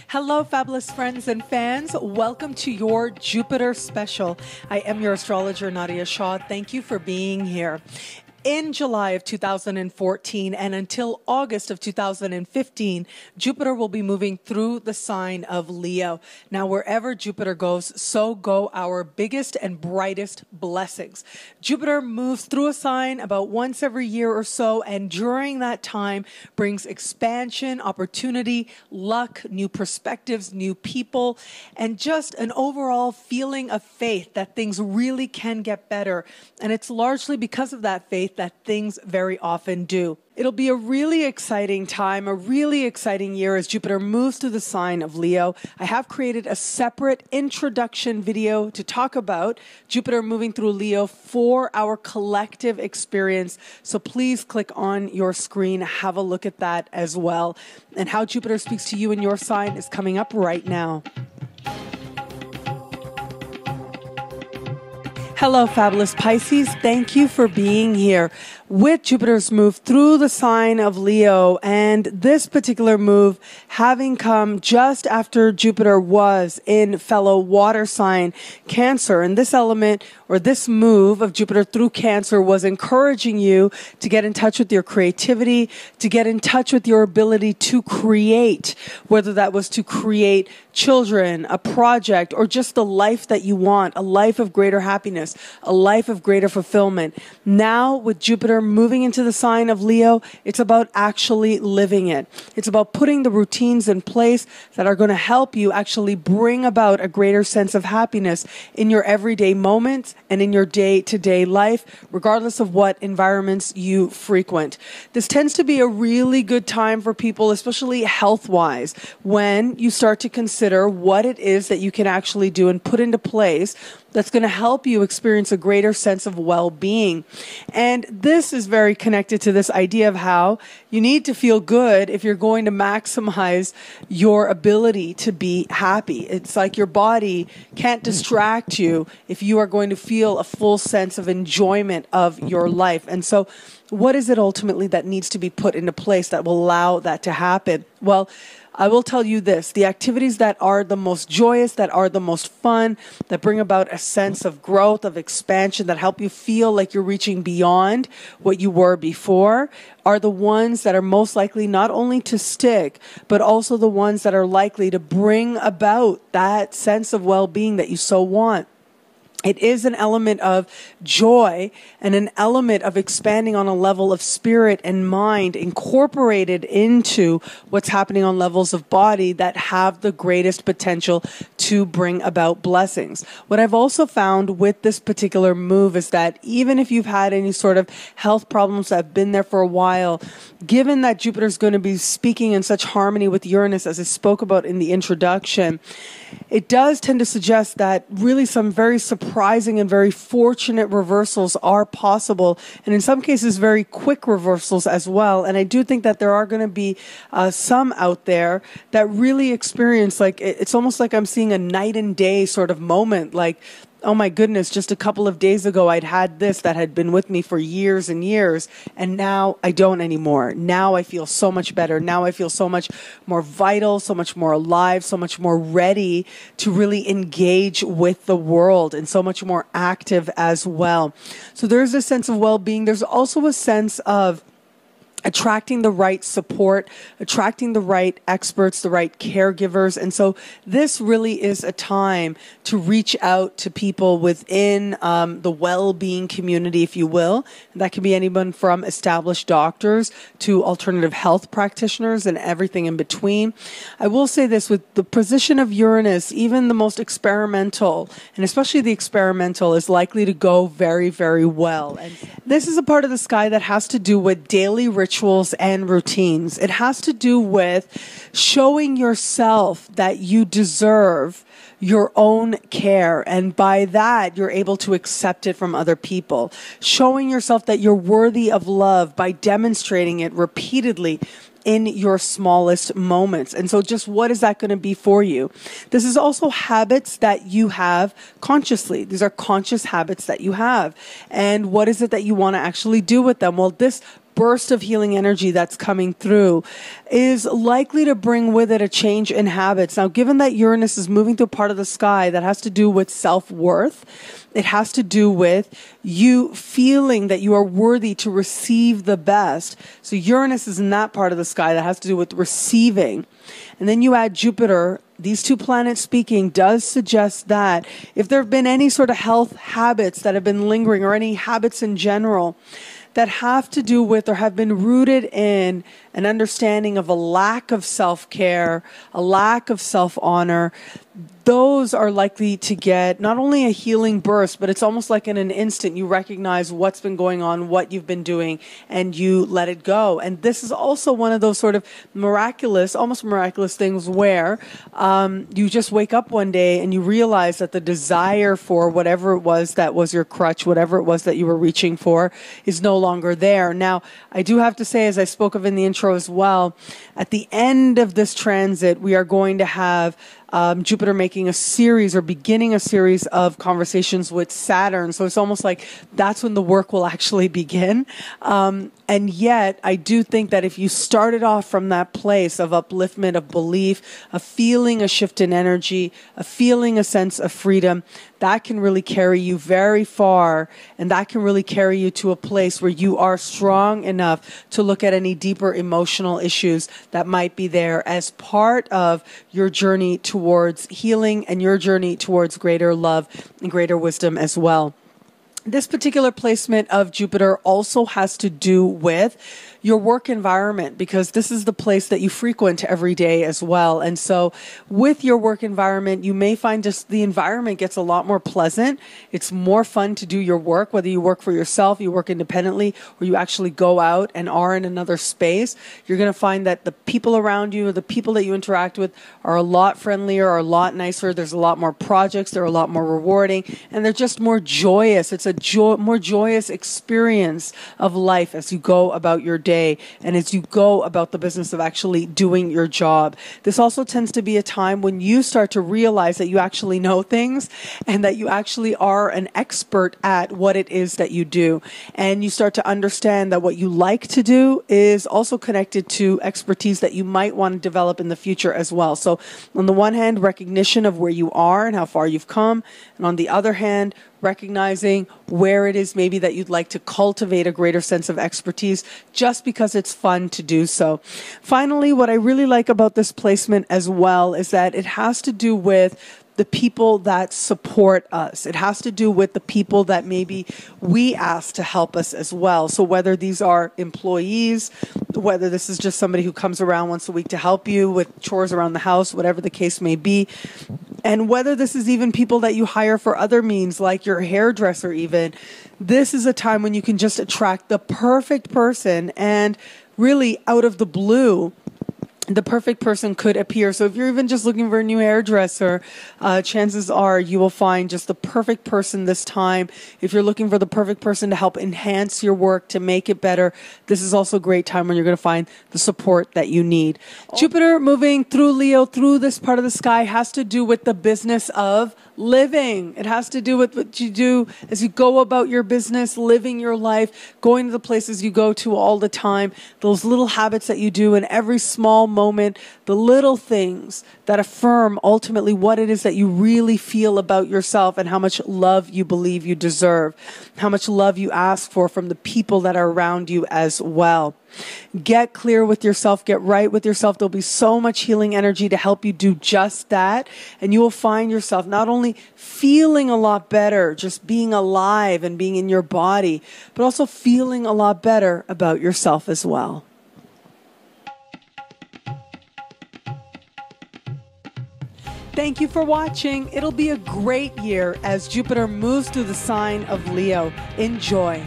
Hello, fabulous friends and fans. Welcome to your Jupiter special. I am your astrologer, Nadiya Shah. Thank you for being here. In July of 2014 and until August of 2015, Jupiter will be moving through the sign of Leo. Now, wherever Jupiter goes, so go our biggest and brightest blessings. Jupiter moves through a sign about once every year or so, and during that time brings expansion, opportunity, luck, new perspectives, new people, and just an overall feeling of faith that things really can get better. And it's largely because of that faith that things very often do. It'll be a really exciting time, a really exciting year as Jupiter moves through the sign of Leo. I have created a separate introduction video to talk about Jupiter moving through Leo for our collective experience. So please click on your screen, have a look at that as well. And how Jupiter speaks to you in your sign is coming up right now. Hello, fabulous Pisces. Thank you for being here. With Jupiter's move through the sign of Leo, and this particular move having come just after Jupiter was in fellow water sign Cancer. And this element, or this move of Jupiter through Cancer, was encouraging you to get in touch with your creativity, to get in touch with your ability to create, whether that was to create children, a project, or just the life that you want, a life of greater happiness, a life of greater fulfillment. Now, with Jupiter moving into the sign of Leo, it's about actually living it. It's about putting the routines in place that are going to help you actually bring about a greater sense of happiness in your everyday moments and in your day-to-day life, regardless of what environments you frequent. This tends to be a really good time for people, especially health-wise, when you start to consider what it is that you can actually do and put into place that's going to help you experience a greater sense of well-being. And this is very connected to this idea of how you need to feel good if you're going to maximize your ability to be happy. It's like your body can't distract you if you are going to feel a full sense of enjoyment of your life. And so what is it ultimately that needs to be put into place that will allow that to happen? Well, I will tell you this, the activities that are the most joyous, that are the most fun, that bring about a sense of growth, of expansion, that help you feel like you're reaching beyond what you were before, are the ones that are most likely not only to stick, but also the ones that are likely to bring about that sense of well-being that you so want. It is an element of joy and an element of expanding on a level of spirit and mind incorporated into what's happening on levels of body that have the greatest potential to bring about blessings. What I've also found with this particular move is that even if you've had any sort of health problems that have been there for a while, given that Jupiter's going to be speaking in such harmony with Uranus, as I spoke about in the introduction, it does tend to suggest that really some very surprising and very fortunate reversals are possible, and in some cases very quick reversals as well. And I do think that there are going to be some out there that really experience, like, it's almost like I'm seeing a night and day sort of moment, like, oh my goodness, just a couple of days ago, I'd had this that had been with me for years and years, and now I don't anymore. Now I feel so much better. Now I feel so much more vital, so much more alive, so much more ready to really engage with the world, and so much more active as well. So there's a sense of well-being. There's also a sense of attracting the right support, attracting the right experts, the right caregivers. And so this really is a time to reach out to people within the well-being community, if you will. And that can be anyone from established doctors to alternative health practitioners and everything in between. I will say this, with the position of Uranus, even the most experimental, and especially the experimental, is likely to go very, very well. And this is a part of the sky that has to do with daily rituals and routines. It has to do with showing yourself that you deserve your own care, and by that you're able to accept it from other people. Showing yourself that you're worthy of love by demonstrating it repeatedly in your smallest moments. And so just what is that going to be for you? This is also habits that you have consciously. These are conscious habits that you have. And what is it that you want to actually do with them? Well, this burst of healing energy that's coming through is likely to bring with it a change in habits. Now, given that Uranus is moving through a part of the sky that has to do with self-worth, it has to do with you feeling that you are worthy to receive the best. So Uranus is in that part of the sky that has to do with receiving. And then you add Jupiter. These two planets speaking does suggest that if there have been any sort of health habits that have been lingering or any habits in general that have to do with or have been rooted in an understanding of a lack of self-care, a lack of self-honor, those are likely to get not only a healing burst, but it's almost like in an instant you recognize what's been going on, what you've been doing, and you let it go. And this is also one of those sort of miraculous, almost miraculous things where you just wake up one day and you realize that the desire for whatever it was that was your crutch, whatever it was that you were reaching for, is no longer there. Now, I do have to say, as I spoke of in the intro as well, at the end of this transit, we are going to have Jupiter making a series or beginning a series of conversations with Saturn. So it's almost like that's when the work will actually begin. And yet, I do think that if you started off from that place of upliftment, of belief, of feeling a shift in energy, of feeling a sense of freedom, that can really carry you very far. And that can really carry you to a place where you are strong enough to look at any deeper emotional issues that might be there as part of your journey towards healing and your journey towards greater love and greater wisdom as well. This particular placement of Jupiter also has to do with your work environment, because this is the place that you frequent every day as well. And so with your work environment, you may find just the environment gets a lot more pleasant. It's more fun to do your work, whether you work for yourself, you work independently, or you actually go out and are in another space. You're going to find that the people around you, the people that you interact with are a lot friendlier, are a lot nicer. There's a lot more projects. They're a lot more rewarding, and they're just more joyous. It's a more joyous experience of life as you go about your day and as you go about the business of actually doing your job. This also tends to be a time when you start to realize that you actually know things and that you actually are an expert at what it is that you do. And you start to understand that what you like to do is also connected to expertise that you might want to develop in the future as well. So on the one hand, recognition of where you are and how far you've come. And on the other hand, recognizing where it is maybe that you'd like to cultivate a greater sense of expertise just because it's fun to do so. Finally, what I really like about this placement as well is that it has to do with the people that support us. It has to do with the people that maybe we ask to help us as well. So whether these are employees, whether this is just somebody who comes around once a week to help you with chores around the house, whatever the case may be, and whether this is even people that you hire for other means, like your hairdresser even, this is a time when you can just attract the perfect person, and really out of the blue, the perfect person could appear. So if you're even just looking for a new hairdresser, chances are you will find just the perfect person this time. If you're looking for the perfect person to help enhance your work, to make it better, this is also a great time when you're going to find the support that you need. Jupiter moving through Leo, through this part of the sky, has to do with the business of living. It has to do with what you do as you go about your business, living your life, going to the places you go to all the time, those little habits that you do in every small moment, the little things that affirm ultimately what it is that you really feel about yourself and how much love you believe you deserve, how much love you ask for from the people that are around you as well. Get clear with yourself, get right with yourself. There'll be so much healing energy to help you do just that. And you will find yourself not only feeling a lot better, just being alive and being in your body, but also feeling a lot better about yourself as well. Thank you for watching. It'll be a great year as Jupiter moves through the sign of Leo. Enjoy.